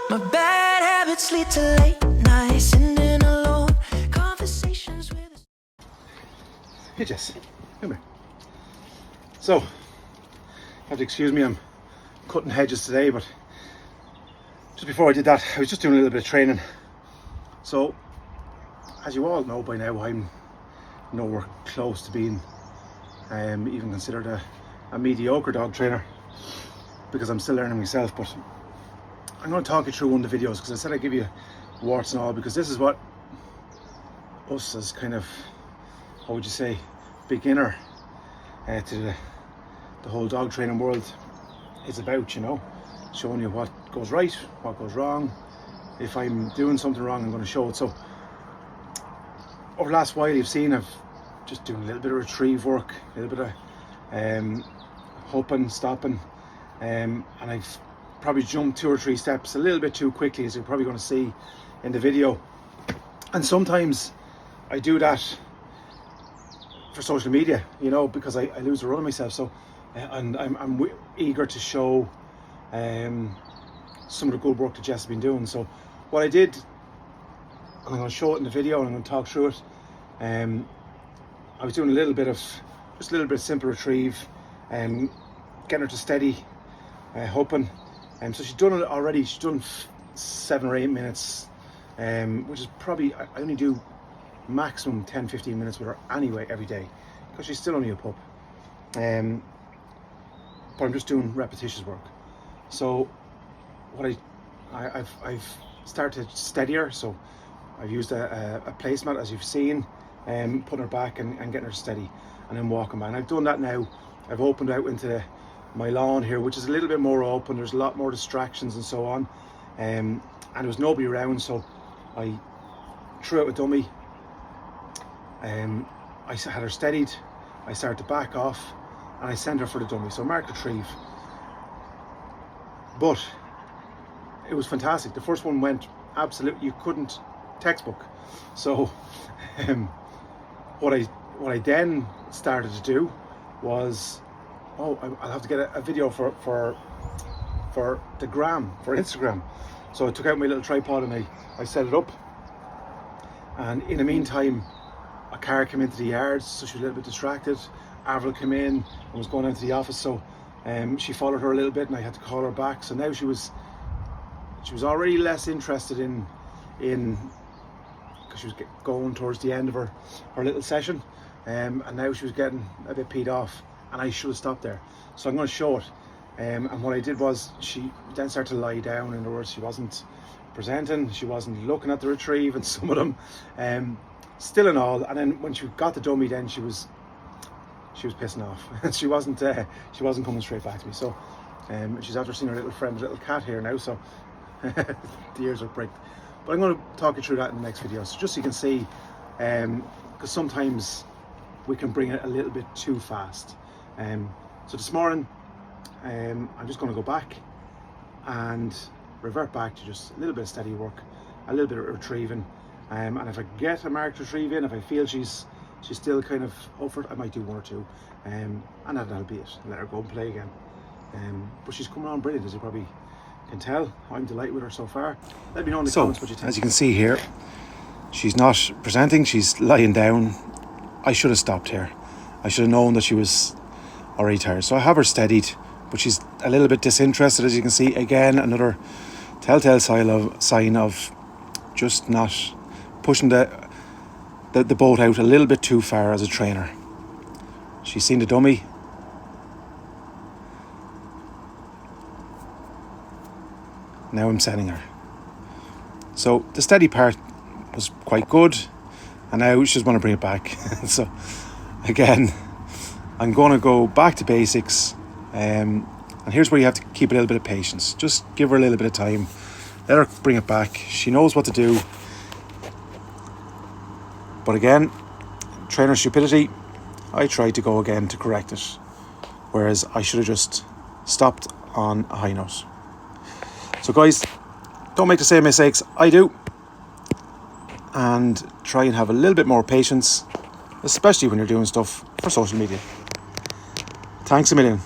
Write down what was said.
My bad habits lead to late nights, sitting alone, conversations with. Hey Jess, come here. So, you have to excuse me, I'm cutting hedges today, but just before I did that, I was just doing a little bit of training. So, as you all know by now, I'm nowhere close to being even considered a mediocre dog trainer, because I'm still learning myself. But I'm going to talk you through one of the videos, because I said I'd give you warts and all, because this is what us as kind of, how would you say, beginner to the whole dog training world is about, you know, showing you what goes right, what goes wrong. If I'm doing something wrong, I'm going to show it. So over the last while, you've seen I've just doing a little bit of retrieve work, a little bit of hopping, stopping, and I've probably jumped 2 or 3 steps a little bit too quickly, as you're probably going to see in the video. And sometimes I do that for social media, you know, because I lose the run of myself. So and I'm eager to show some of the good work that Jess has been doing. So what I did, I'm going to show it in the video and I'm going to talk through it. I was doing a little bit of simple retrieve, getting her to steady, hopping. So she's done it already. She's done 7 or 8 minutes, which is probably, I only do maximum 10-15 minutes with her anyway every day, because she's still only a pup. But I'm just doing repetitious work. So what I've started to steady her. So I've used a placemat, as you've seen, putting her back and getting her steady, and then walking back. And I've done that now. I've opened out into my lawn here, which is a little bit more open. There's a lot more distractions and so on, and there was nobody around, so I threw out a dummy. I had her steadied, I started to back off, and I sent her for the dummy. So mark retrieve. But it was fantastic. The first one went absolutely, you couldn't textbook. So what I then started to do was, I'll have to get a video for the gram, for Instagram. So I took out my little tripod and I set it up. And in the meantime, a car came into the yard, so she was a little bit distracted. Avril came in and was going into the office, so she followed her a little bit and I had to call her back. So now she was already less interested in because she was going towards the end of her little session, and now she was getting a bit peed off, and I should have stopped there. So I'm going to show it. And what I did was, she then started to lie down. In other words, she wasn't presenting, she wasn't looking at the retrieve, and some of them, still and all. And then when she got the dummy, then she was pissing off. she wasn't coming straight back to me. So she's after seeing her little friend, little cat here now. So the ears are pricked. But I'm going to talk you through that in the next video, so just so you can see, because sometimes we can bring it a little bit too fast. So this morning, I'm just going to go back and revert back to just a little bit of steady work, a little bit of retrieving, and if I get a marked retrieve in, if I feel she's still kind of up for it, I might do 1 or 2, and that'll be it. Let her go and play again. But she's coming on brilliant, as you probably can tell. I'm delighted with her so far. Let me know in the comments what you think. As you can see here, she's not presenting, she's lying down. I should have stopped here. I should have known that she was already tired. So I have her steadied, but she's a little bit disinterested, as you can see. Again, another telltale sign of just not pushing the boat out a little bit too far as a trainer. She's seen the dummy. Now I'm sending her. So the steady part was quite good, and now she just want to bring it back. So again, I'm going to go back to basics, and here's where you have to keep a little bit of patience. Just give her a little bit of time, let her bring it back. She knows what to do. But again, trainer stupidity, I tried to go again to correct it, whereas I should have just stopped on a high note. So guys, don't make the same mistakes I do, and try and have a little bit more patience, especially when you're doing stuff for social media. Thanks a million.